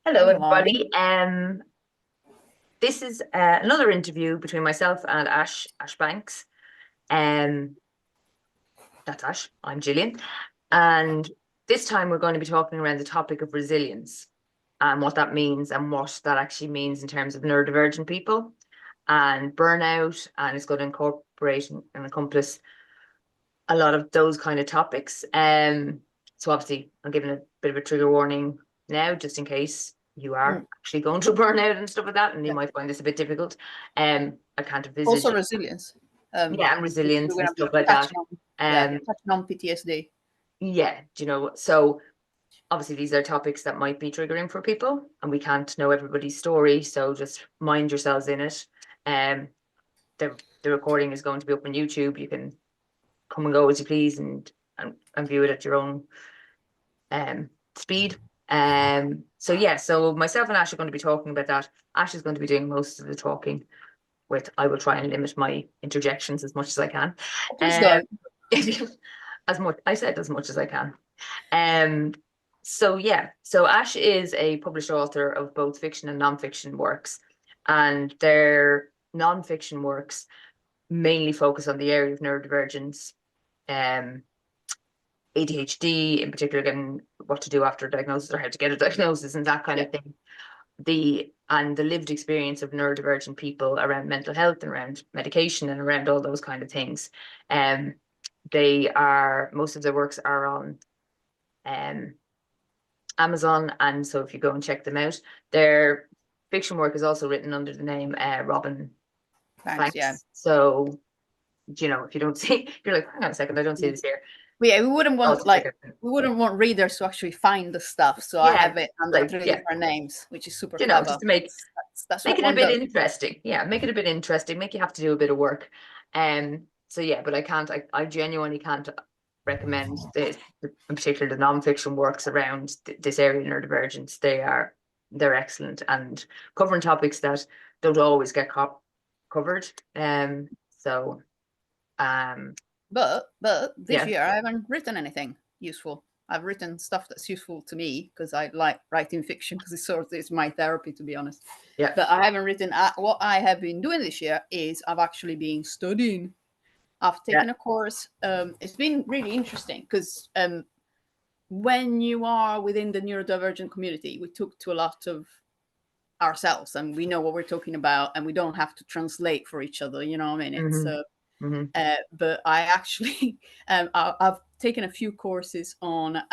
Hello, Hello. everybody. This is another interview between myself and Ash Banks. Um, that's Ash. I'm Gillian, and this time we're going to be talking around the topic of resilience and what that means and what that actually means in terms of neurodivergent people and burnout. And it's going to incorporate and encompass a lot of those kind of topics. So obviously, I'm giving a bit of a trigger warning now, just in case you are actually going to burn out and stuff like that, and you Yeah. might find this a bit difficult. I can't envisage, Also resilience. yeah, and resilience We're and gonna stuff be like that. touching on, Um, touching on PTSD. yeah, so obviously these are topics that might be triggering for people, and we can't know everybody's story, so just mind yourselves in it. Um, the recording is going to be up on YouTube. You can come and go as you please and view it at your own speed. So myself and Ash are going to be talking about that. Ash is going to be doing most of the talking. I will try and limit my interjections as much as I can. Please go. As much as I can. So Ash is a published author of both fiction and non-fiction works, and their non-fiction works mainly focus on the area of neurodivergence, ADHD in particular, getting what to do after a diagnosis or how to get a diagnosis and that kind of thing. The lived experience of neurodivergent people around mental health and around medication and around all those kind of things. Most of their works are on Amazon, and so if you go and check them out, their fiction work is also written under the name Robin Banks. Yeah. So if you don't see, you're like, hang on a second, I don't see this here. We wouldn't want we wouldn't want readers to actually find the stuff, so I have it under three different names, which is super clever. Just to make it a bit interesting. Yeah, make it a bit interesting. Make you have to do a bit of work. But I genuinely can't recommend in particular the non-fiction works around this area of neurodivergence. They're excellent and covering topics that don't always get covered. But this year I haven't written anything useful. I've written stuff that's useful to me because I like writing fiction because it's my therapy, to be honest. Yeah. But I haven't written. What I have been doing this year is I've actually been studying. I've taken a course. It's been really interesting because when you are within the neurodivergent community, we took to a lot of ourselves and we know what we're talking about and we don't have to translate for each other. You know what I mean? It's but I actually I've taken a few courses on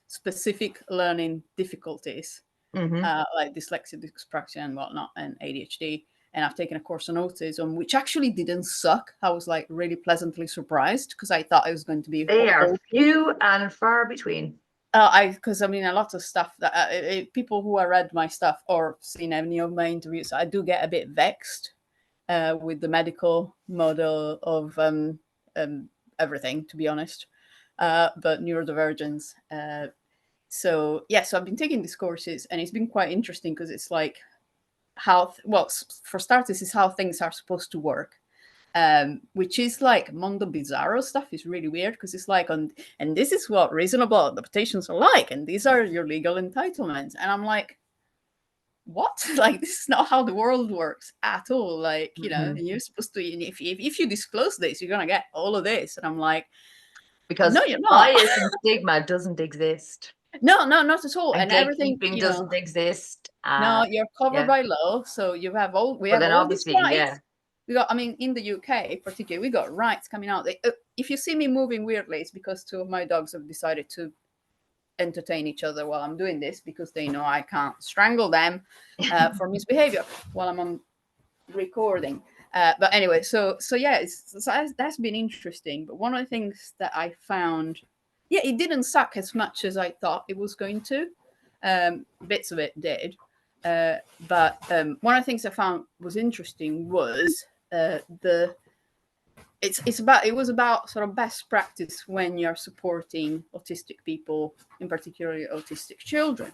specific learning difficulties, like dyslexia, dyspraxia, and whatnot, and ADHD. And I've taken a course on autism, which actually didn't suck. I was like really pleasantly surprised because I thought it was going to be. They are few and far between. Because I mean, a lot of stuff that people who have read my stuff or seen any of my interviews, I do get a bit vexed with the medical model of everything, to be honest. But neurodivergence. So I've been taking these courses, and it's been quite interesting because it's like for starters, is how things are supposed to work. Which is like Mondo Bizarro stuff is really weird because it's like and this is what reasonable adaptations are like, and these are your legal entitlements, and I'm like, what? Like, this is not how the world works at all. Like, you're supposed to, if you disclose this, you're gonna get all of this, and I'm like, because no, you're not. Bias and stigma doesn't exist. No, not at all. And everything doesn't exist. No, you're covered by law, so we have all these rights. Yeah. We got, I mean, in the UK particularly, we got rights coming out. If you see me moving weirdly, it's because two of my dogs have decided to entertain each other while I'm doing this because they know I can't strangle them for misbehavior while I'm on recording. But anyway, so that's been interesting. But one of the things that I found, it didn't suck as much as I thought it was going to. Bits of it did. But one of the things I found was interesting was it was about sort of best practice when you're supporting autistic people, in particular autistic children.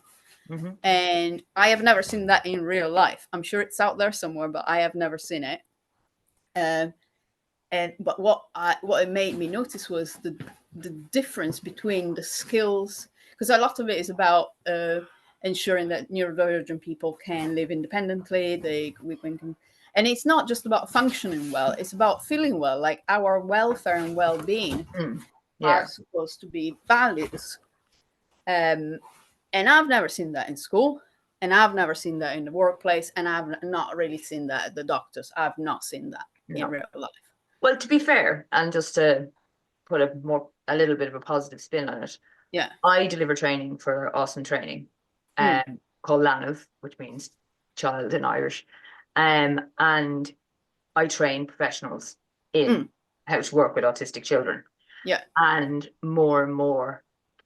Mm-hmm. And I have never seen that in real life. I'm sure it's out there somewhere, but I have never seen it. But what it made me notice was the difference between the skills, because a lot of it is about ensuring that neurodivergent people can live independently. And it's not just about functioning well; it's about feeling well. Like our welfare and well-being are supposed to be values. And I've never seen that in school, and I've never seen that in the workplace, and I've not really seen that at the doctors. I've not seen that in real life. Well, to be fair, and just to put a little bit of a positive spin on it, I deliver training for Awesome Training, called LANV, which means child in Irish, and I train professionals in how to work with autistic children. Yeah. And more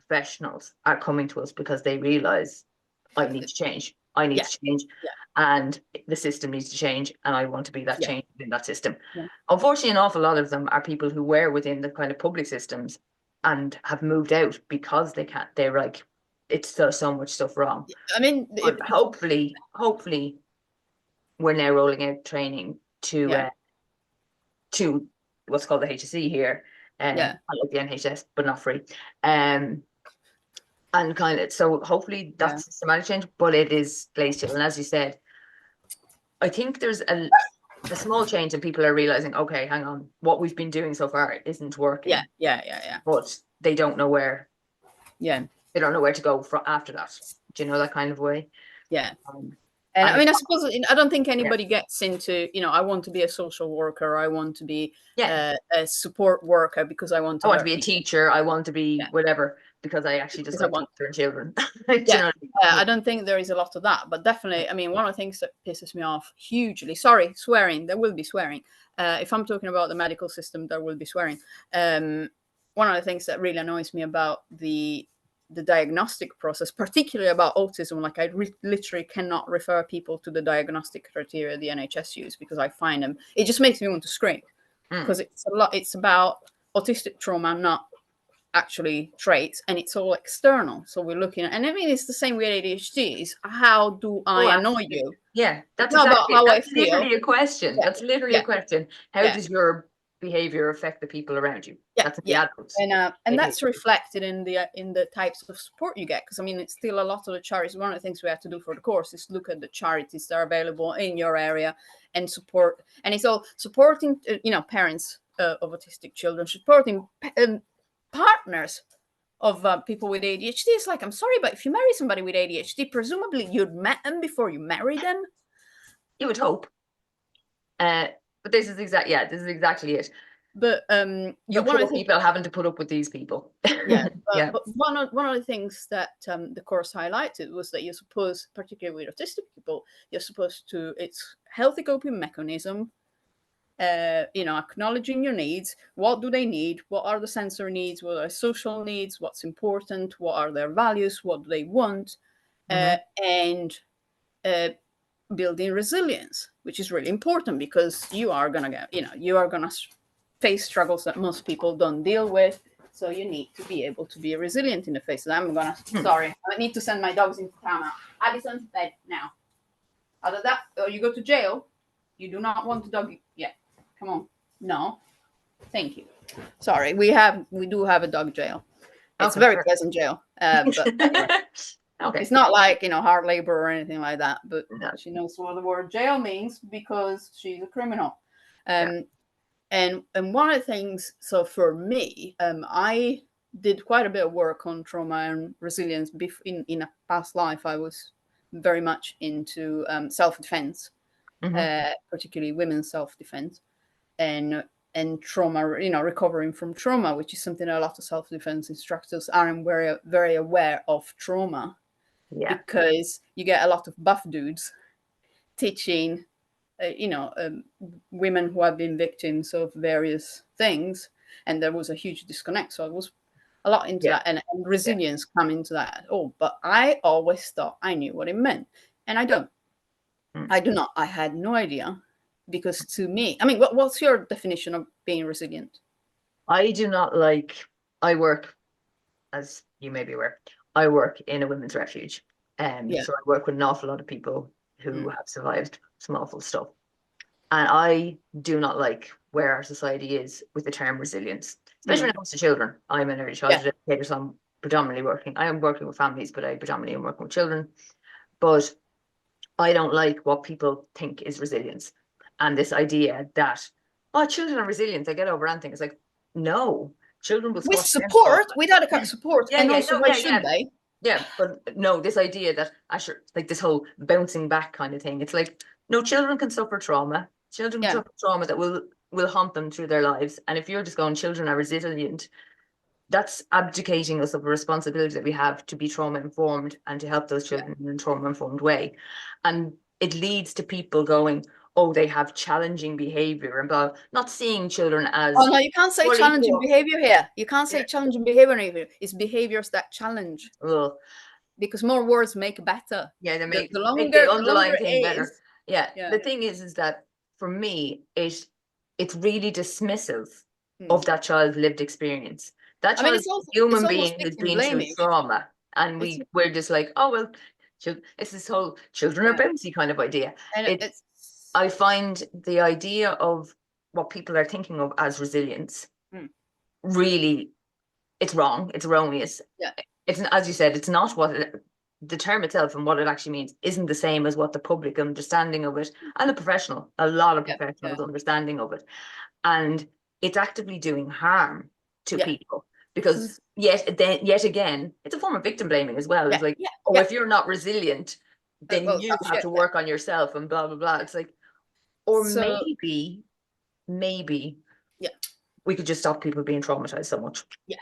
professionals are coming to us because they realize I need to change. I need to change. Yeah. And the system needs to change. And I want to be that change in that system. Yeah. Unfortunately, an awful lot of them are people who were within the kind of public systems and have moved out because they can't. They're like, it's so much stuff wrong. I mean, hopefully we're now rolling out training to what's called the HSE here. I like the NHS, but not free. And kind of, so hopefully that's systematic change, but it is glacial. And as you said, I think there's a small change and people are realizing, okay, hang on, what we've been doing so far isn't working. Yeah. But they don't know where. Yeah. They don't know where to go from after that. Do you know that kind of way? Yeah. And I mean, I suppose I don't think anybody gets into, I want to be a social worker. I want to be a support worker because I want to be a teacher. I want to be whatever because I actually just like to children. I don't think there is a lot of that, but definitely, I mean, one of the things that pisses me off hugely, sorry, swearing, there will be swearing. If I'm talking about the medical system, there will be swearing. One of the things that really annoys me about the diagnostic process, particularly about autism, like I literally cannot refer people to the diagnostic criteria the NHS use because I find them, it just makes me want to scream because it's about autistic trauma, not actually traits, and it's all external. So we're looking at, and I mean, it's the same with ADHD, is how do I annoy you? Yeah, that's literally a question. That's literally a question. How does your behavior affect the people around you? That's the adults. And that's reflected in the types of support you get, because I mean, it's still a lot of the charities. One of the things we have to do for the course is look at the charities that are available in your area and support, and it's all supporting parents of autistic children, supporting partners of people with ADHD. It's like, I'm sorry, but if you marry somebody with ADHD, presumably you'd met them before you marry them. You would hope. But this is exactly it. But one of the people having to put up with these people. But one of the things that the course highlighted was that you're supposed, particularly with autistic people, you're supposed to, it's healthy coping mechanism. Acknowledging your needs. What do they need? What are the sensory needs? What are social needs? What's important? What are their values? What do they want? And building resilience, which is really important because you are gonna face struggles that most people don't deal with. So you need to be able to be resilient in the face. And sorry, I need to send my dogs into timeout. Addison's bed now. Other than that, you go to jail. You do not want the dog. Yeah. Come on. No. Thank you. Sorry. We do have a dog jail. It's a very pleasant jail. But anyway. Okay. It's not like, hard labor or anything like that, but she knows what the word jail means because she's a criminal. And one of the things, so for me, I did quite a bit of work on trauma and resilience. In a past life, I was very much into self-defense, particularly women's self-defense. And trauma, recovering from trauma, which is something a lot of self-defense instructors aren't very, very aware of trauma, because you get a lot of buff dudes teaching, women who have been victims of various things, and there was a huge disconnect. So it was a lot into that, and resilience come into that. But I always thought I knew what it meant, and I don't. I do not. I had no idea. Because to me, I mean, what's your definition of being resilient? I do not I work, as you may be aware, I work in a women's refuge. So I work with an awful lot of people who have survived some awful stuff. And I do not like where our society is with the term resilience, especially when it comes to children. I'm an early childhood educator, so I'm predominantly working. I am working with families, but I predominantly am working with children. But I don't like what people think is resilience, and this idea that, oh, children are resilient, they get over anything. It's like, no, children will With squash against trauma. support, with adequate support, Yeah, and yeah, also no, why yeah, should yeah. they? Yeah, but no, this idea that I should, like, this whole bouncing back kind of thing. It's like, no, children can suffer trauma. Children can Yeah, suffer trauma that will haunt them through their lives. And if you're just going, children are resilient, that's abdicating us of a responsibility that we have to be trauma informed and to help those yeah. children in a trauma informed way. And it leads to people going, oh, they have challenging behavior and blah, not seeing children as Oh no, you can't say fully challenging formed. behavior here. You can't say Yeah. challenging behavior here. It's behaviors that challenge, Ugh. because more words make better. Yeah, they make The the longer underlying it thing better. is, Yeah. yeah. The thing is that for me, it's really dismissive Hmm. of that child's lived experience. That I mean, child's it's human almost being who's victim been through blaming. trauma, and It's we're just like, oh well, it's this whole children are yeah, bouncy kind of idea. and It's I find the idea of what people are thinking of as resilience Hmm. really, it's wrong. It's erroneous. Yeah. It's, as you said, it's not what the term itself and what it actually means isn't the same as what the public understanding of it and a lot of Yeah, professionals understanding of it. And it's actively doing harm to yeah. people, because yet again, it's a form of victim blaming as well. Yeah, It's like, yeah, oh, yeah. if you're not resilient, then Well, you that's have it. to work on yourself and blah blah blah. It's like, or So maybe yeah, we could just stop people being traumatized so much. yeah.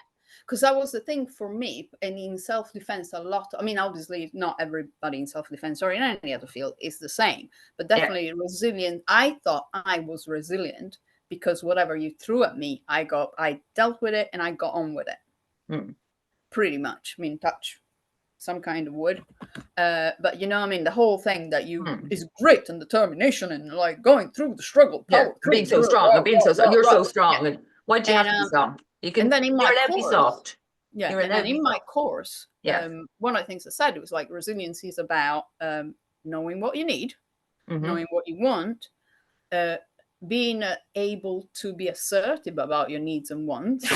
Because that was the thing for me. And in self-defense, a lot. I mean, obviously, not everybody in self-defense or in any other field is the same, but Yeah. definitely resilient. I thought I was resilient because whatever you threw at me, I dealt with it and I got on with it. Hmm. Pretty much. I mean, touch some kind of wood. But you know, I mean, the whole thing that you is grit and determination and like going through the struggle, Yeah, power through. being so strong and being so you're so strong. Yeah. And why do you have to be strong? You can. And then in my You're allowed to be course, soft. yeah, You're and then allowed to be in my soft. course, Yeah. one of the things I said was like resilience is about knowing what you need, knowing what you want, being able to be assertive about your needs and wants,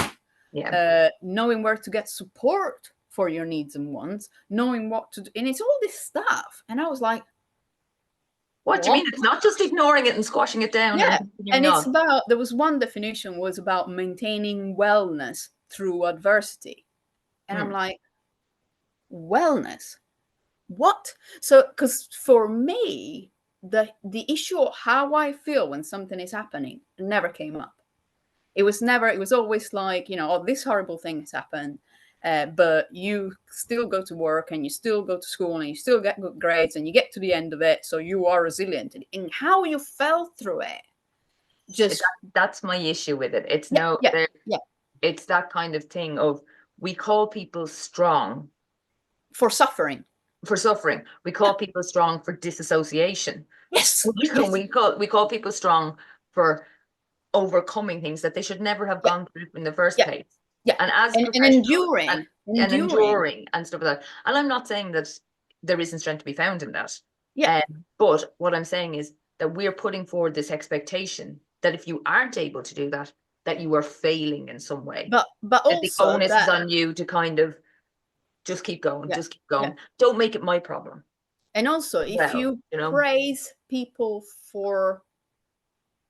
Yeah. knowing where to get support for your needs and wants, knowing what to do, and it's all this stuff. And I was like, What do you mean? It's not just ignoring it and squashing it down yeah, and and continuing it's on. about, there was one definition was about maintaining wellness through adversity, and I'm like, wellness, what? So because for me, the issue of how I feel when something is happening never came up. It was always like, you know, oh, this horrible thing has happened, but you still go to work and you still go to school and you still get good grades and you get to the end of it, so you are resilient. And how you fell through it, just That's my issue with it. It's yeah, it's that kind of thing of, we call people strong for suffering. for suffering. We call people strong for disassociation. Yes, We call people strong for overcoming things that they should never have yeah, gone through in the first yeah, place. yeah, And as and professionals enduring, and enduring and stuff like that. And I'm not saying that there isn't strength to be found in that. yeah. But what I'm saying is that we're putting forward this expectation that if you aren't able to do that, that you are failing in some way. But That the also onus is that, on you to kind of just keep going, yeah, just keep going. yeah. Don't make it my problem. And also, if you praise people for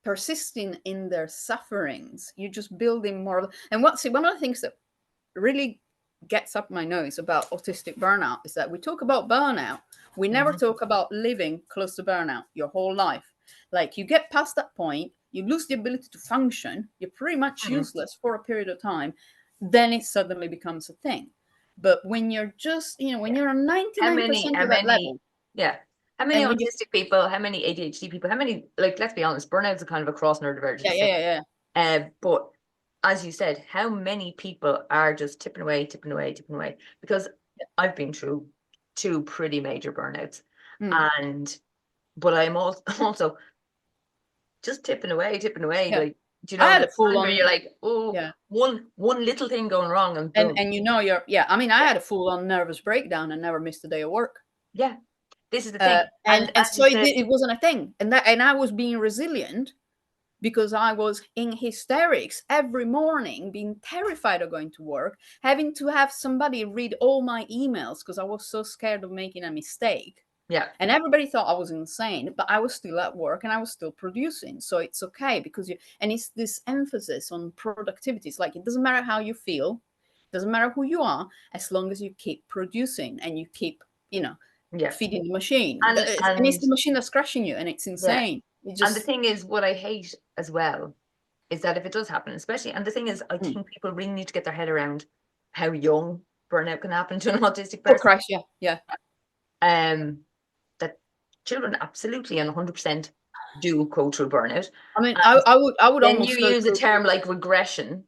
persisting in their sufferings, you're just building more. And one of the things that really gets up my nose about autistic burnout is that we talk about burnout. We never talk about living close to burnout your whole life. Like, you get past that point, you lose the ability to function, you're pretty much useless for a period of time, then it suddenly becomes a thing. But when you're just, you know, when you're on 99% of that level. Yeah. How many And autistic people, how many ADHD people, how many, like, let's be honest, burnout's a kind of a cross neurodivergence. Yeah. But as you said, how many people are just tipping away? Because I've been through 2 pretty major burnouts. But I'm also just tipping away. Yeah. Like, do you know, I had a full on, where you're like, oh, yeah, one little thing going wrong and boom. and you know, I mean, I had a full on nervous breakdown and never missed a day of work. Yeah, this is the thing. And so it wasn't a thing. And I was being resilient because I was in hysterics every morning, being terrified of going to work, having to have somebody read all my emails because I was so scared of making a mistake. Yeah. And everybody thought I was insane, but I was still at work and I was still producing. So it's okay because and it's this emphasis on productivity. It's like, it doesn't matter how you feel, it doesn't matter who you are, as long as you keep producing and you keep, Yeah. feeding the machine. And And it's the machine that's crashing you, and it's yeah. insane. It And the just, thing is, what I hate as well is that if it does happen, especially, and the thing is, I think people really need to get their head around how young burnout can happen to an autistic oh, person. crash, yeah. That children absolutely and 100% do go through burnout. I mean, And I would then you almost go use a to term like regression.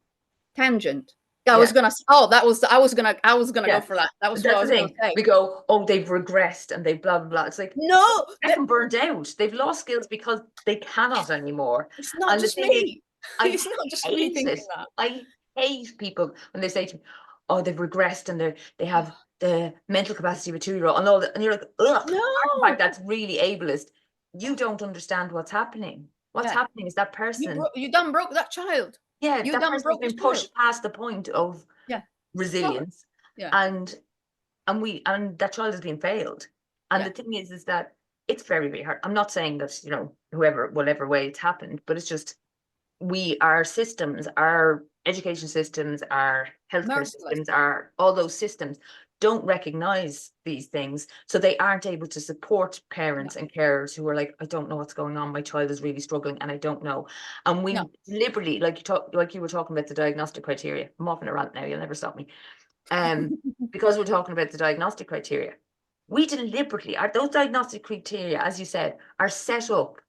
tangent. I Yeah. was gonna. Oh, that was. I was gonna Yeah. go for that. That was what I That's the was gonna thing. say. We go, oh, they've regressed and they blah, blah, blah. It's like, No, they're burned out. They've lost skills because they cannot anymore. it's not And the just thing is, me. I It's not just me hate it. thinking that. I hate people when they say to me, oh, they've regressed and they have the mental capacity of a 2-year-old and all that. And you're like, ugh, in fact, No. that's really ableist. You don't understand what's happening. What's Yeah. happening is that person, You done broke that child. yeah, You that done person has broke the been child. pushed past the point of Yeah. Totally. resilience. Yeah. And that child has been failed. And Yeah. the thing is that it's very, very hard. I'm not saying that, whatever way it's happened, but it's just our systems, our education systems, our healthcare Merciless. systems, all those systems don't recognize these things. So they aren't able to support parents and carers who are like, I don't know what's going on. My child is really struggling and I don't know. And we No. deliberately, like you were talking about the diagnostic criteria. I'm off on a rant now, you'll never stop me. Because we're talking about the diagnostic criteria, we deliberately those diagnostic criteria, as you said, are set up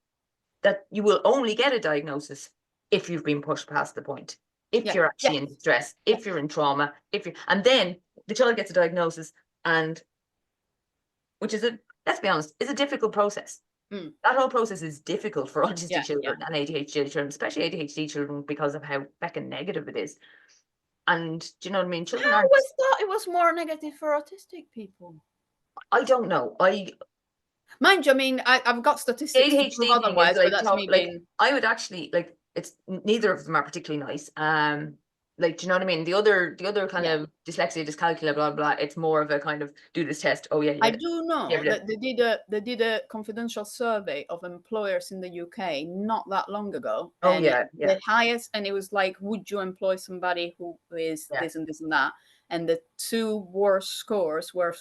that you will only get a diagnosis if you've been pushed past the point, if you're actually in distress, if you're in trauma, and then the child gets a diagnosis, and which is let's be honest, is a difficult process. That whole process is difficult for autistic children and ADHD children, especially ADHD children, because of how fucking negative it is. And do you know what I mean? Children I aren't. always thought it was more negative for autistic people. I don't know. Mind you, I mean, I've got statistics to prove ADHD thing is otherwise, but that's me being. I would actually it's neither of them are particularly nice. Do you know what I mean? The other kind of dyslexia, dyscalculia, blah blah. It's more of a kind of do this test. Oh yeah, I do know yeah. that they did a confidential survey of employers in the UK not that long ago. Oh And yeah, the highest, and it was like, would you employ somebody who is this and this and that? And the two worst scores were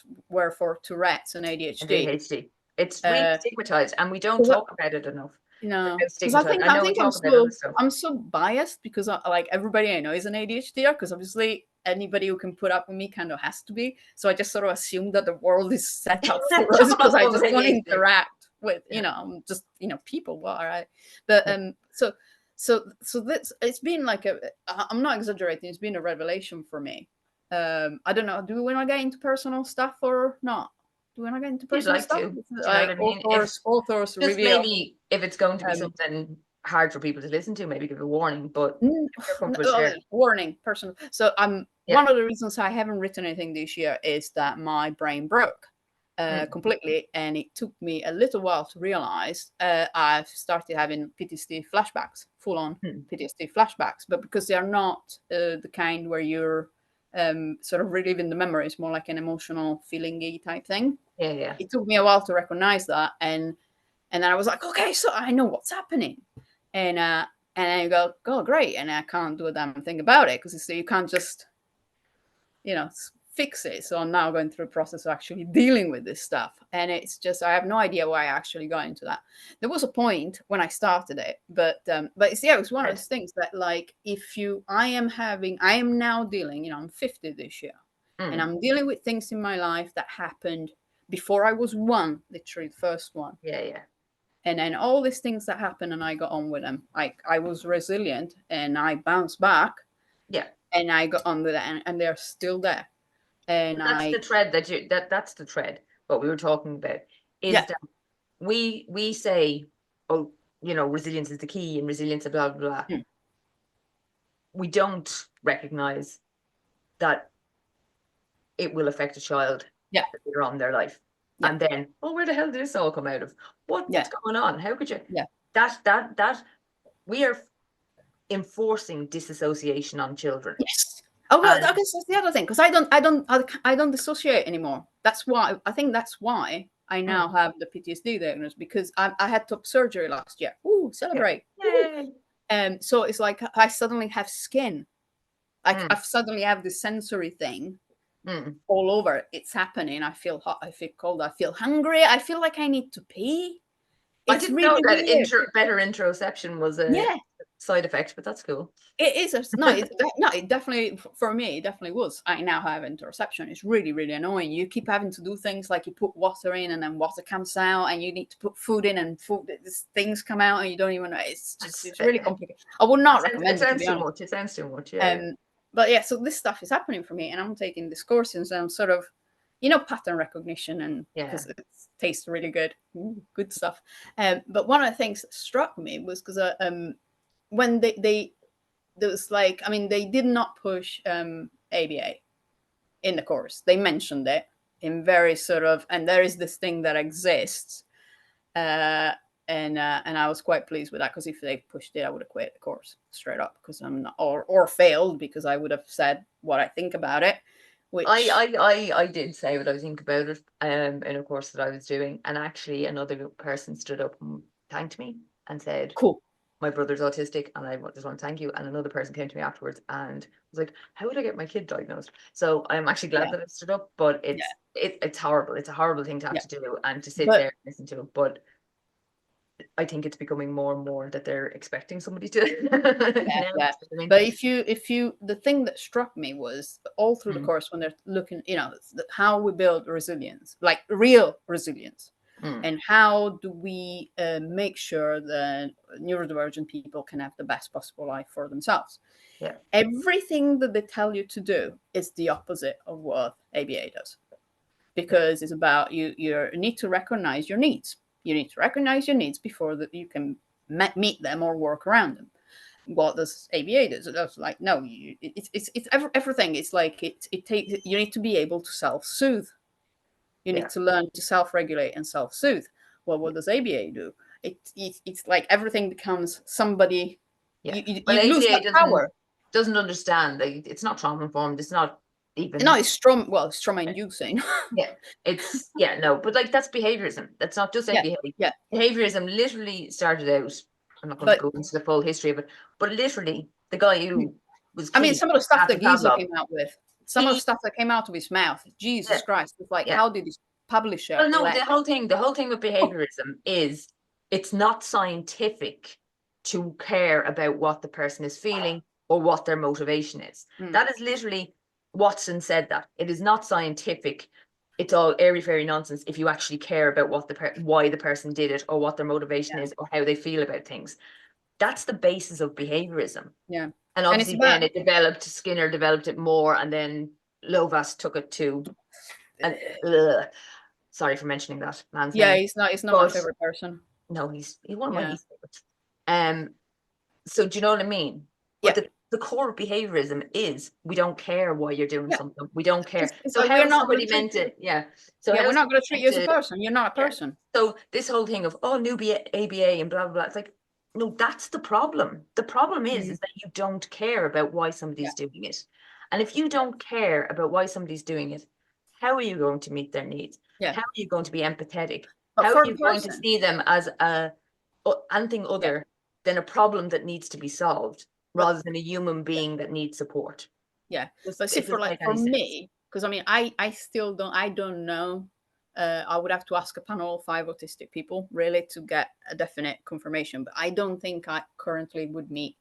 for Tourette's and ADHD. ADHD. It's really stigmatized, and we don't talk about it enough. Because I think we talk about other stuff. I'm so biased because like everybody I know is an ADHDer, because obviously anybody who can put up with me kind of has to be. So I just sort of assume that the world is set up for us because I just want to interact with just people. Well, all right, but so this, it's been like I'm not exaggerating. It's been a revelation for me. I don't know. Do we want to get into personal stuff or not? Do we want to get into personal stuff? To. Do you know Like what I mean? Authors just reveal. maybe if it's going to be something hard for people to listen to, maybe give a warning. But warning, personal. So one of the reasons I haven't written anything this year is that my brain broke completely, and it took me a little while to realize I've started having PTSD flashbacks, full on PTSD flashbacks, but because they are not the kind where you're sort of reliving the memory, it's more like an emotional feeling-y type thing. Yeah. It took me a while to recognize that, and then I was like, okay, so I know what's happening, and I go, oh great, and I can't do a damn thing about it because you can't just fix it. So I'm now going through a process of actually dealing with this stuff, and it's just, I have no idea why I actually got into that. There was a point when I started it, but it's, it was one of those things that, like, I am now dealing, I'm 50 this year, and I'm dealing with things in my life that happened before I was one, literally the first one. And then all these things that happened, and I got on with them. I was resilient, and I bounced back. And I got on with it, and they're still there. And that's the thread that's the thread. What we were talking about is that we say, oh, resilience is the key, and resilience, blah blah blah. We don't recognize that it will affect a child later on in their life. And then, where the hell did this all come out of? What's going on? How could you? That we are enforcing disassociation on children. Yes. Oh, well, And I guess that's the other thing, because I don't dissociate anymore. That's why I think that's why I now have the PTSD diagnosis, because I had top surgery last year. Ooh, celebrate! yay. So it's like I suddenly have skin. Like Mm, I suddenly have this sensory thing mm. all over. It's happening. I feel hot. I feel cold. I feel hungry. I feel like I need to pee. I It's didn't know really that weird. better interoception was a Yeah. side effect, but that's cool. It is no, it definitely for me. It definitely was. I now have interoception. It's really, really annoying. You keep having to do things like you put water in, and then water comes out, and you need to put food in, and things come out, and you don't even know. It's really complicated. I would not It recommend it, to sounds be too honest. much. It sounds too much. Yeah. But yeah, so this stuff is happening for me, and I'm taking this course, and so I'm sort of, pattern recognition, and Yeah. because it tastes really good. Ooh, good stuff. But one of the things that struck me was because when they there was like, I mean, they did not push ABA in the course. They mentioned it in very sort of, and there is this thing that exists, uh, and I was quite pleased with that, because if they pushed it, I would have quit the course straight up, because I'm not, or failed, because I would have said what I think about it, which I did say what I think about it in a course that I was doing, and actually another person stood up and thanked me and said, cool. my brother's autistic and I just want to thank you. And another person came to me afterwards and was like, how would I get my kid diagnosed? So I'm actually glad Yeah, that I stood up, but yeah, it's horrible. It's a horrible thing to have yeah. to do and to sit But there and listen to it. But I think it's becoming more and more that they're expecting somebody to yeah, now. yeah. But if you the thing that struck me was all through the Mm, course, when they're looking, how we build resilience, like real resilience, mm, and how do we make sure that neurodivergent people can have the best possible life for themselves. yeah, Everything that they tell you to do is the opposite of what ABA does, yeah, because it's about you need to recognize your needs. You need to recognize your needs before that you can meet them or work around them. What does ABA do? So that's like, no, it's everything. It's like it takes, you need to be able to self-soothe. You yeah, need to learn to self-regulate and self-soothe. Well, what does ABA do? It's like everything becomes somebody. yeah. Well, You lose ABA that power. doesn't understand. Like, it's not trauma informed. It's not No, even. it's strong. Well, it's trauma-inducing. Yeah, no, but like that's behaviorism. That's not just Yeah, ABA. yeah. Behaviorism literally started out. I'm not going to But go into the full history of it, but literally the guy who was I mean, key some of the stuff after that Giza Pavlov, came out with, some of the he, stuff that came out of his mouth, yeah, Jesus Christ, it's like, yeah. how did his publisher Well, no, let? the whole thing with Oh, behaviorism is it's not scientific to care about what the person is feeling or what their motivation is. mm, That is literally Watson said that it is not scientific. It's all airy fairy nonsense if you actually care about what why the person did it or what their motivation yeah, is or how they feel about things. That's the basis of behaviorism. yeah, And and it's obviously about then it developed, Skinner developed it more, and then Lovas took it to and sorry for mentioning that man's yeah. name. He's not my But favorite person. no, he's one of my Yeah, least favorites. So do you know what I mean? But yeah, the core of behaviorism is we don't care why you're doing yeah. something. We don't care. It's So like, how we're is not going to somebody treat meant you. to, yeah. So Yeah, how we're is not going somebody to treat meant you as a to, person. You're not a yeah. person. So this whole thing of, oh, new ABA and blah, blah, blah. It's like, no, that's the problem. The problem Mm, is that you don't care about why yeah, somebody's doing it. And if you don't care about why somebody's doing it, how are you going to meet their needs? yeah. How are you going to be empathetic? But How are for the you going to person, see them as anything yeah. other than a problem that needs to be solved But rather than a human yeah, being that needs support? yeah. But see, It for doesn't like make for any sense. me, because I mean, I still don't know. I would have to ask a panel of 5 autistic people really to get a definite confirmation. But I don't think I currently would meet,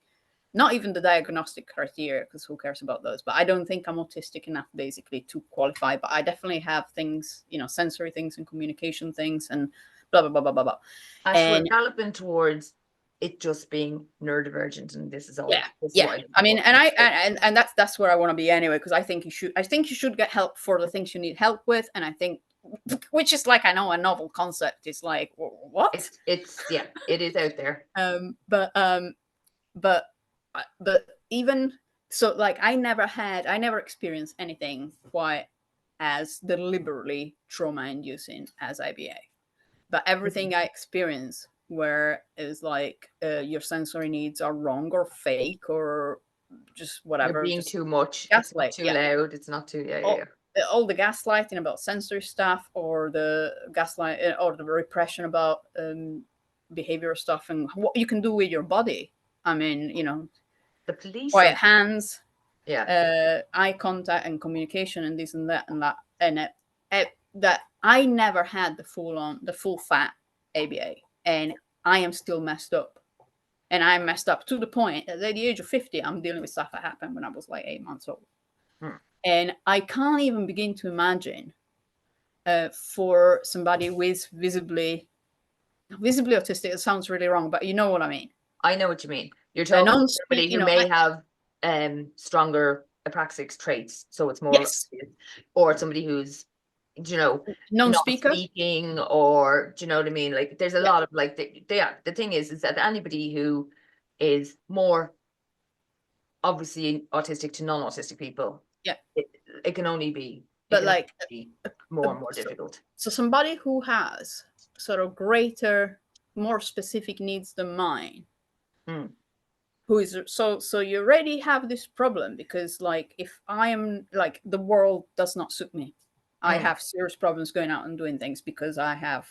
not even the diagnostic criteria, because who cares about those? But I don't think I'm autistic enough basically to qualify. But I definitely have things, sensory things and communication things and blah blah blah blah blah blah. Ash, we're And galloping towards it just being neurodivergent, and this is yeah, all. This is yeah. what I'm I looking mean, for. and that's where I want to be anyway, because I think you should get help for the things you need help with, and I think, which is like, I know, a novel concept. It's like, what? It's yeah, it is out there. Um, but um, but but even so, like, I never experienced anything quite as deliberately trauma inducing as IBA, but everything I experienced where it's like your sensory needs are wrong or fake or just They're whatever, being just too much. It's not gaslight. too Yeah, loud. It's not too, all the gaslighting about sensory stuff, or the gaslight or the repression about behavioral stuff and what you can do with your body. I mean, The police quiet and hands, yeah. eye contact and communication and this and that and that, and that I never had the full fat ABA, and I am still messed up. And I'm messed up to the point that at the age of 50, I'm dealing with stuff that happened when I was like 8 months old. And I can't even begin to imagine for somebody who is visibly autistic. It sounds really wrong, but you know what I mean. I know what you mean. You're A talking about non-speak, somebody who may have stronger apraxic traits, so it's more yes, or somebody who's, not non-speaker. speaking, or do you know what I mean? Like there's a Yeah. lot of like the thing is that anybody who is more obviously autistic to non-autistic people, Yeah. it can only be But like more and more difficult. So somebody who has sort of greater, more specific needs than mine, who is so you already have this problem, because like if I am like, the world does not suit me. I have serious problems going out and doing things because I have,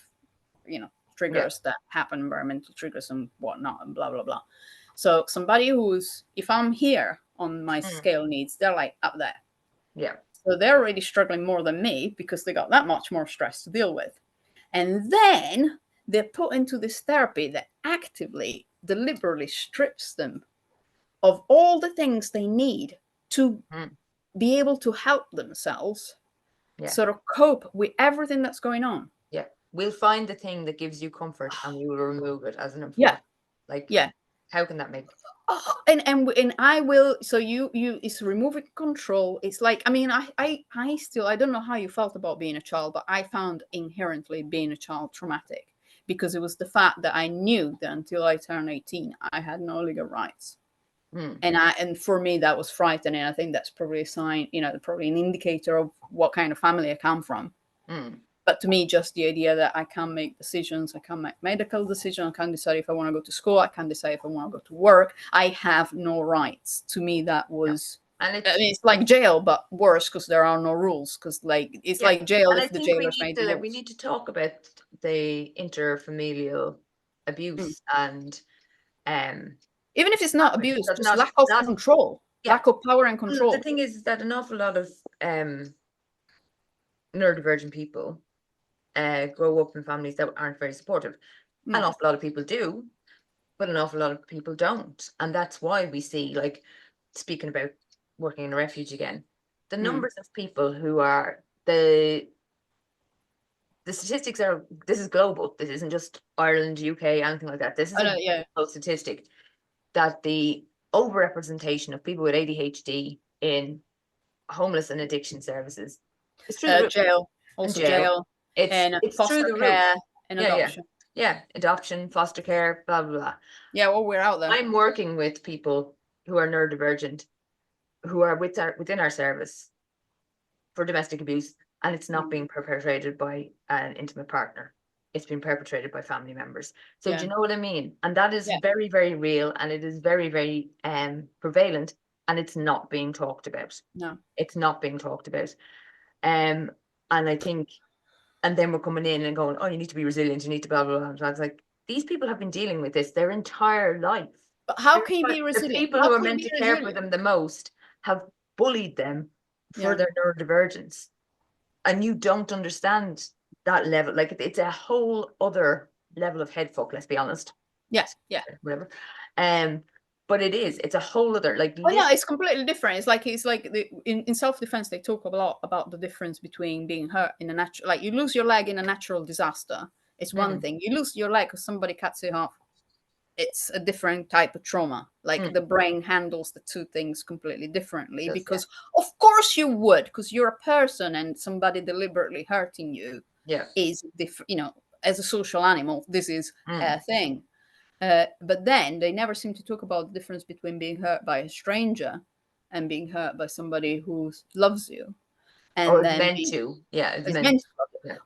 triggers that happen, environmental triggers and whatnot, and blah blah blah. So somebody who's, if I'm here on my scale needs, they're like up there. Yeah. So they're already struggling more than me because they got that much more stress to deal with. And then they're put into this therapy that actively, deliberately strips them of all the things they need to be able to help themselves sort of cope with everything that's going on. Yeah. We'll find the thing that gives you comfort and we will remove it as an enforcement. Yeah. Like, yeah. How can that make? And I will. So you it's removing control. It's like, I mean, I still, I don't know how you felt about being a child, but I found inherently being a child traumatic, because it was the fact that I knew that until I turned 18, I had no legal rights. And for me, that was frightening. I think that's probably a sign, probably an indicator of what kind of family I come from. But to me, just the idea that I can make decisions, I can make medical decisions, I can decide if I want to go to school, I can decide if I want to go to work. I have no rights. To me, that was, And it's like jail, but worse, because there are no rules. Because like it's like jail and if I the think jailers made the rules. we need to talk about the interfamilial abuse and even if it's not abuse, just not lack of control, lack of power and control. The thing is that an awful lot of neurodivergent people grow up in families that aren't very supportive. An awful lot of people do, but an awful lot of people don't. And that's why we see, like, speaking about working in a refuge again, the numbers of people who are the statistics are, this is global. This isn't just Ireland, UK, anything like that. This is a global statistic that the overrepresentation of people with ADHD in homeless and addiction services is through the roof. Jail, also jail, it's foster through the care roof. and adoption. Yeah, adoption, foster care, blah blah blah. Yeah, well, we're out there. I'm working with people who are neurodivergent, who are within our service for domestic abuse, and it's not being perpetrated by an intimate partner. It's been perpetrated by family members. So do you know what I mean? And that is very, very real, and it is very, very prevalent, and it's not being talked about. No, it's not being talked about. And I think, and then we're coming in and going, oh, you need to be resilient, you need to blah blah blah. And I was like, these people have been dealing with this their entire life. But how can you be resilient? The people who are meant to care for them the most have bullied them for their neurodivergence, and you don't understand that level. Like, it's a whole other level of head fuck, let's be honest. Yes, whatever. But it's a whole other, like, no, it's completely different. It's like in self-defense they talk a lot about the difference between being hurt in a natural, like, you lose your leg in a natural disaster, it's one thing. You lose your leg because somebody cuts you off, it's a different type of trauma. Like, the brain handles the two things completely differently, because of course you would, because you're a person, and somebody deliberately hurting you is different. As a social animal, this is a thing. But then they never seem to talk about the difference between being hurt by a stranger and being hurt by somebody who loves you, and or then meant to,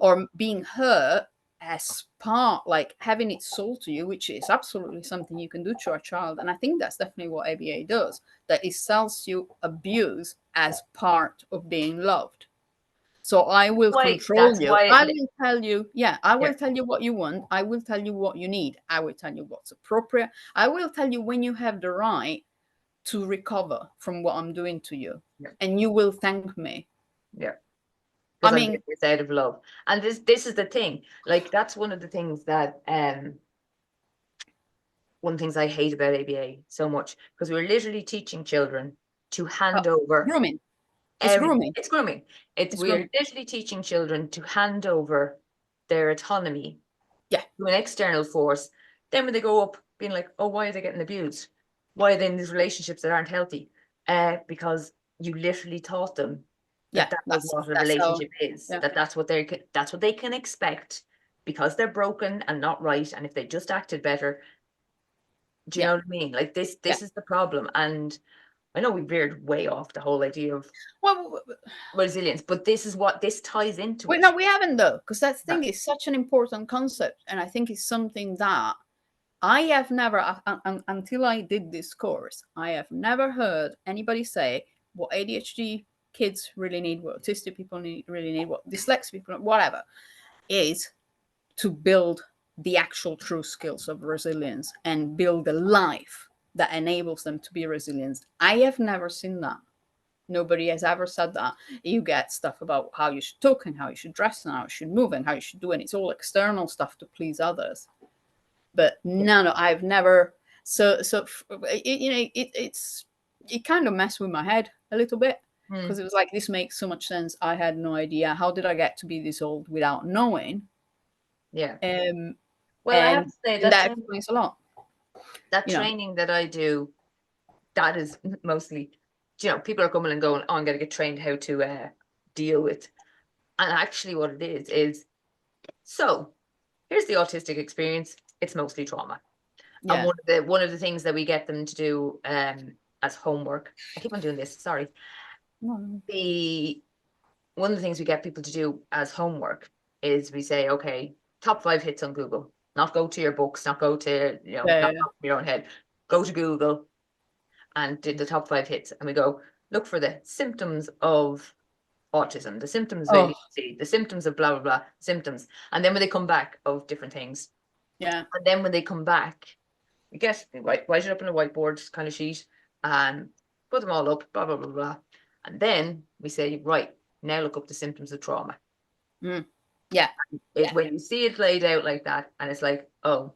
or being hurt as part, like having it sold to you, which is absolutely something you can do to a child. And I think that's definitely what ABA does, that it sells you abuse as part of being loved. So I will control That's you. why, I will tell you, yeah, I will yeah, tell you what you want. I will tell you what you need. I will tell you what's appropriate. I will tell you when you have the right to recover from what I'm doing to you. yeah, And you will thank me. yeah. I Because I'm doing mean, this out of love. And this is the thing. Like, that's one of the things that one of the things I hate about ABA so much, because we're literally teaching children to hand over grooming. It's everything. grooming. It's grooming. It's We're grooming. literally teaching children to hand over their autonomy Yeah. to an external force. Then when they grow up being like, oh, why are they getting abused? Why are they in these relationships that aren't healthy? Because you literally taught them Yeah. that was what a That's how, relationship is, yeah. that's what they can expect, because they're broken and not right. And if they just acted better, do you Yeah. know what I mean? Like, this Yeah. is the problem. And I know we veered way off the whole idea of Well, resilience, but this is what this ties into it. no, we haven't though, because that No. thing is such an important concept. And I think it's something that I have never, until I did this course, I have never heard anybody say what ADHD kids really need, what autistic people really need, what dyslexic people, whatever, is to build the actual true skills of resilience and build a life that enables them to be resilient. I have never seen that. Nobody has ever said that. You get stuff about how you should talk and how you should dress and how you should move and how you should do, and it's all external stuff to please others. But none, I've never. It kind of messed with my head a little bit, because it was like, this makes so much sense. I had no idea. How did I get to be this old without knowing? Yeah. Um, Well, I have and to say that explains a lot. that You know, training that I do, that is mostly, people are coming and going, oh, I'm going to get trained how to deal with. And actually what it is, so here's the autistic experience. It's mostly trauma. And yeah, one of the things that we get them to do as homework, I keep on doing this, sorry. The One of the things we get people to do as homework is we say, okay, top 5 hits on Google. Not go to your books, not go to, yeah, not from your own head. Go to Google and do the top 5 hits. And we go, look for the symptoms of autism, the symptoms of oh, ADHD, the symptoms of blah, blah, blah, symptoms. And then when they come back of different things, yeah, and then when they come back, we write it up on a whiteboard kind of sheet and put them all up, blah, blah, blah, blah. And then we say, right, now look up the symptoms of trauma. yeah, When you see it laid out like that, and it's like, oh,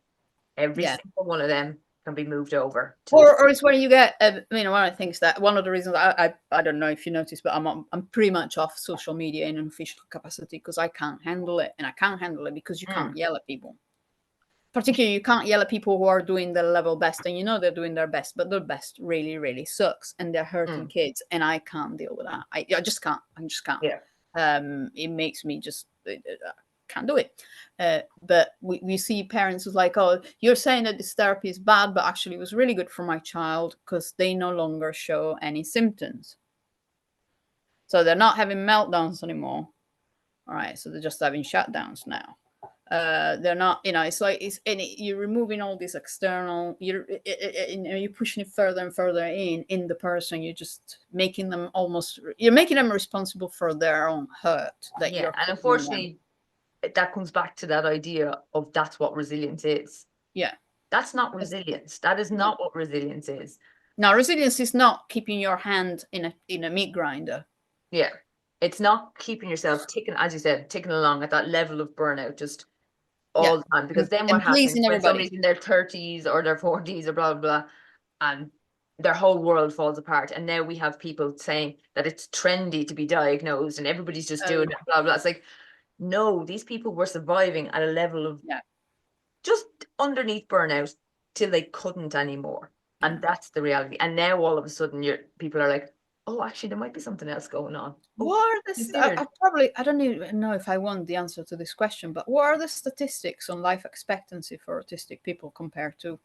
every yeah. single one of them can be moved over to Or it's when you get, one of the things that, one of the reasons I don't know if you noticed, but I'm pretty much off social media in an official capacity, because I can't handle it, and I can't handle it because you can't yell at people. Particularly, you can't yell at people who are doing their level best, and they're doing their best, but their best really, really sucks, and they're hurting kids, and I can't deal with that. I just can't. I just can't. Yeah. It makes me just can't do it. But we see parents who's like, oh, you're saying that this therapy is bad, but actually it was really good for my child because they no longer show any symptoms. So they're not having meltdowns anymore. All right, so they're just having shutdowns now. They're not, it's like you're removing all this external, you're pushing it further and further in the person. You're just making them responsible for their own hurt that Yeah. you're And causing them. unfortunately, that comes back to that idea of that's what resilience is. Yeah, That's not resilience. That is not what resilience is. now resilience is not keeping your hand in a meat grinder. Yeah. It's not keeping yourself ticking, as you said, ticking along at that level of burnout just all the time. Because then what And happens pleasing when everybody. somebody's in their 30s or their 40s or blah, blah, blah, and their whole world falls apart. And now we have people saying that it's trendy to be diagnosed and everybody's just doing it, blah, blah. It's like, no, these people were surviving at a level of just underneath burnout till they couldn't anymore. And that's the reality. And now all of a sudden people are like, oh, actually, there might be something else going on. What are the I don't even know if I want the answer to this question, but what are the statistics on life expectancy for autistic people compared to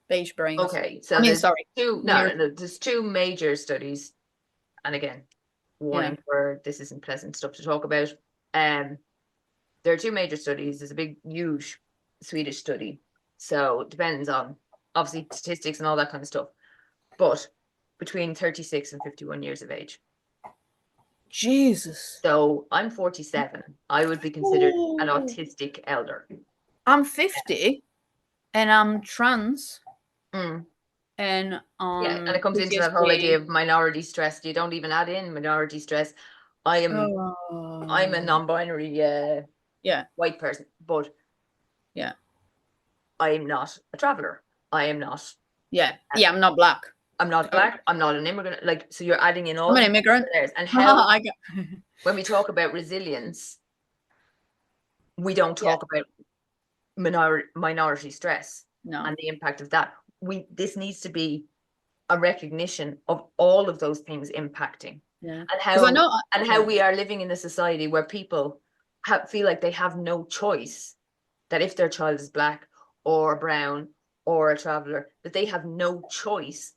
beige brains? Okay, so there's two major studies, and again, warning for this isn't pleasant stuff to talk about. there are two major studies. There's a big, huge Swedish study. So it depends on obviously statistics and all that kind of stuff. But between 36 and 51 years of age. Jesus. So I'm 47. I would be considered an Ooh. autistic elder. I'm 50 and I'm trans. Mm. And Yeah, and it comes into that whole idea of minority stress. You don't even add in minority stress. I'm a non-binary yeah, white person, but yeah, I'm not a traveler. I am not. I'm not black. I'm not black. I'm not an immigrant. Like, so you're adding in all I'm an immigrant. layers. And how when we talk about resilience, we don't talk about minority stress and the impact of that. This needs to be a recognition of all of those things impacting, and how we are living in a society where people feel like they have no choice, that if their child is black or brown or a traveler, that they have no choice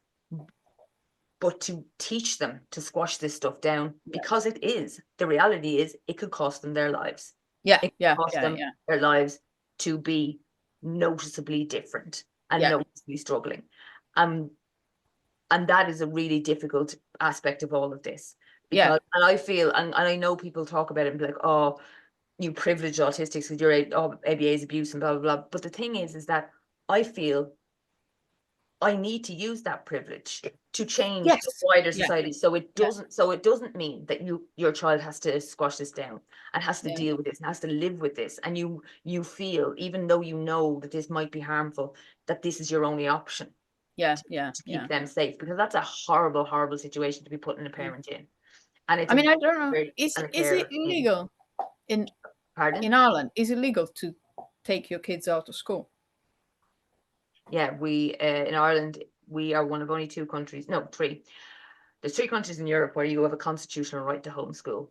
but to teach them to squash this stuff down, because the reality is it could cost them their lives. It could cost them their lives to be noticeably different and noticeably struggling. And that is a really difficult aspect of all of this, because and I feel, and I know people talk about it and be like, oh, you privileged autistics with your ABA is abuse and blah blah blah. But the thing is that I feel I need to use that privilege to change the wider society. So it doesn't mean that your child has to squash this down and has to deal with this and has to live with this. And you feel, even though you know that this might be harmful, that this is your only option. To keep them safe, because that's a horrible, horrible situation to be putting a parent in. And it's I don't know. Is it illegal in Ireland? Is it legal to take your kids out of school? Yeah, we in Ireland, we are one of only two countries, no, three. There's three countries in Europe where you have a constitutional right to homeschool.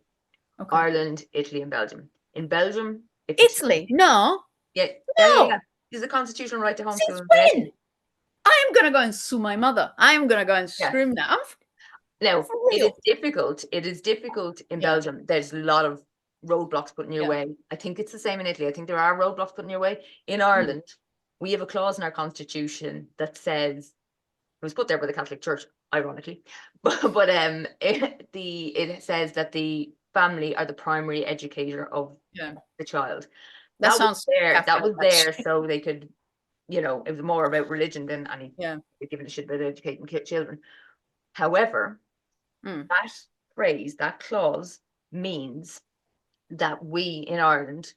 Okay. Ireland, Italy, and Belgium. In Belgium, Italy? No. Yeah. There's a constitutional right to homeschool. Since when? I am gonna go and sue my mother. I am gonna go and scream now. Now, it is difficult. It is difficult in Belgium. There's a lot of roadblocks put in your way. I think it's the same in Italy. I think there are roadblocks put in your way. In Ireland, we have a clause in our constitution that says, it was put there by the Catholic Church, ironically, but it says that the family are the primary educator of the child. That was there so they could, it was more about religion than any giving a shit about educating children. However, that phrase, that clause, means that we in Ireland,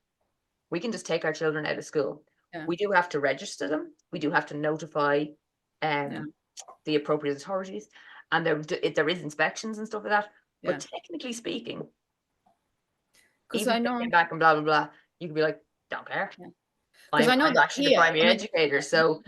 we can just take our children out of school. We do have to register them. We do have to notify the appropriate authorities, and there is inspections and stuff like that. But technically speaking, because I know back and blah blah blah, you could be like, don't care. Because I know I'm actually the primary educator, so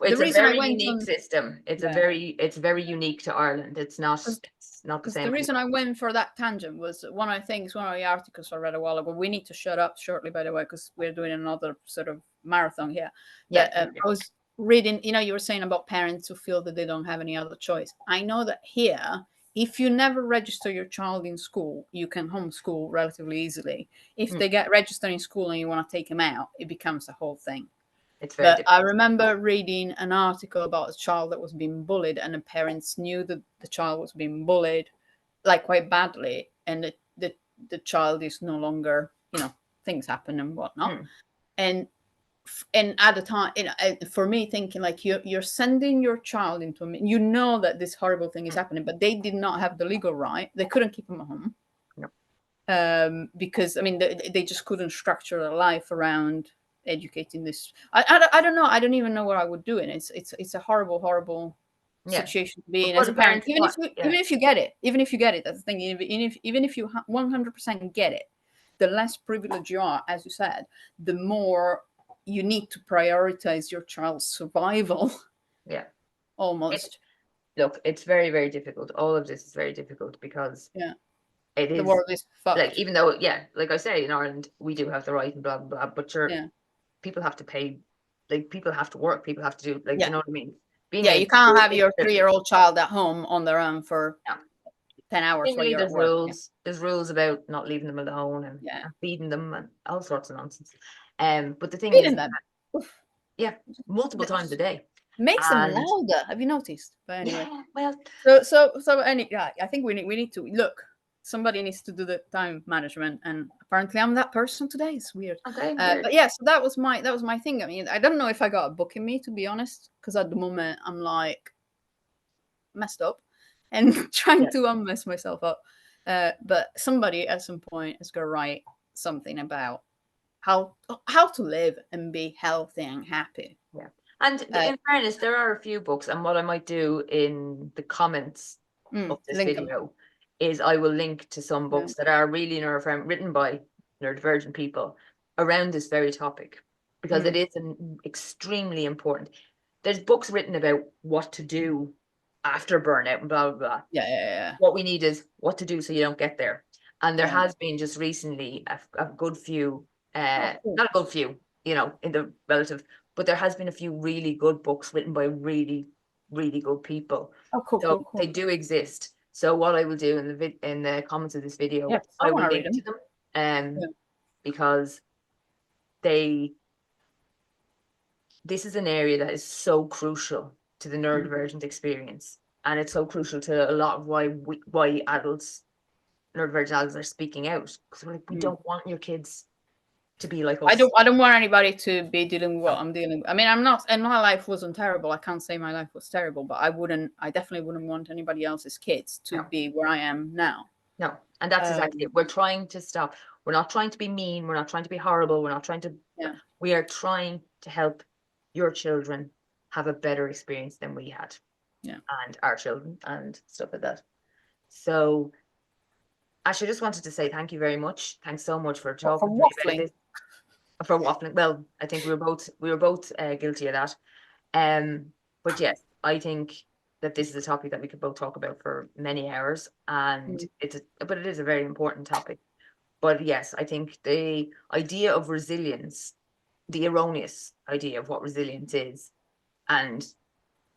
it's a very unique system. It's it's very unique to Ireland. It's not the same. The reason I went for that tangent was one of the articles I read a while ago. We need to shut up shortly, by the way, because we're doing another sort of marathon here. I was reading, you were saying about parents who feel that they don't have any other choice. I know that here, if you never register your child in school, you can homeschool relatively easily. If they get registered in school and you want to take them out, it becomes a whole thing. But I remember reading an article about a child that was being bullied, and the parents knew that the child was being bullied, like quite badly, and the child is no longer, things happen and whatnot. And at the time, for me, thinking like you're sending your child into that this horrible thing is happening, but they did not have the legal right. They couldn't keep him at home. Because they just couldn't structure a life around educating this. I don't know. I don't even know what I would do, and it's a horrible situation to be in as a parent. Even if you get it, that's the thing. Even if you 100% get it, the less privileged you are, as you said, the more you need to prioritize your child's survival. Almost. Look, it's very, very difficult. All of this is very difficult because it is, the world is fucked. Like, even though, like I say, in Ireland we do have the right and blah blah blah, but people have to pay, like people have to work, people have to do, like, you know what I mean? You can't have your 3-year-old child at home on their own for 10 hours while Seemingly you're at work. Yeah. there's rules about not leaving them alone and, Yeah. and feeding them and all sorts of nonsense. But the thing is, Feeding them. Oof. yeah, multiple times a day. Makes them And louder. Have you noticed? But anyway. yeah, well, Yeah, I think we need to look. Somebody needs to do the time management, and apparently I'm that person today. It's weird. okay, weird. But yeah, so that was my thing. I mean, I don't know if I got a book in me, to be honest, because at the moment I'm like messed up and trying Yeah. to unmess myself up. But somebody at some point is gonna write something about how to live and be healthy and happy. Yeah. And in fairness, there are a few books, and what I might do in the comments of this Link 'em. video is I will link to some Yeah. books that are really written by neurodivergent people around this very topic, because it is extremely important. There's books written about what to do after burnout and blah, blah, blah. Yeah. What we need is what to do so you don't get there. And there Yeah. has been just recently a good few, Cool. not a good few, in the relative, but there has been a few really good books written by really, really good people. Oh, cool, So cool. they do exist. So what I will do in the comments of this video, Yes, I I will want to read link to them. them, Yeah. because this is an area that is so crucial to the neurodivergent experience, and it's so crucial to a lot of why neurodivergent adults are speaking out, because we're like, we don't want your kids to be like us. I don't want anybody to be dealing with what No. I'm dealing with. I mean, I'm not, and my life wasn't terrible. I can't say my life was terrible, but I definitely wouldn't want anybody else's kids to No. be where I am now. No, and that's exactly it. We're trying to stop. We're not trying to be mean. We're not trying to be horrible. We're not trying to. Yeah. We are trying to help your children have a better experience than we had. Yeah. And our children and stuff like that. So, Ash, I just wanted to say thank you very much. Thanks so much for For talking to me about waffling. this. For waffling. Well, I think we were both guilty of that. But yes, I think that this is a topic that we could both talk about for many hours, and but it is a very important topic. But yes, I think the idea of resilience, the erroneous idea of what resilience is, and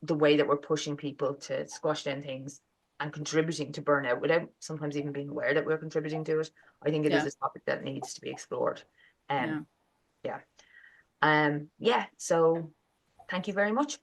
the way that we're pushing people to squash down things and contributing to burnout without sometimes even being aware that we're contributing to it, I think it is a topic that needs to be explored. Yeah. So thank you very much.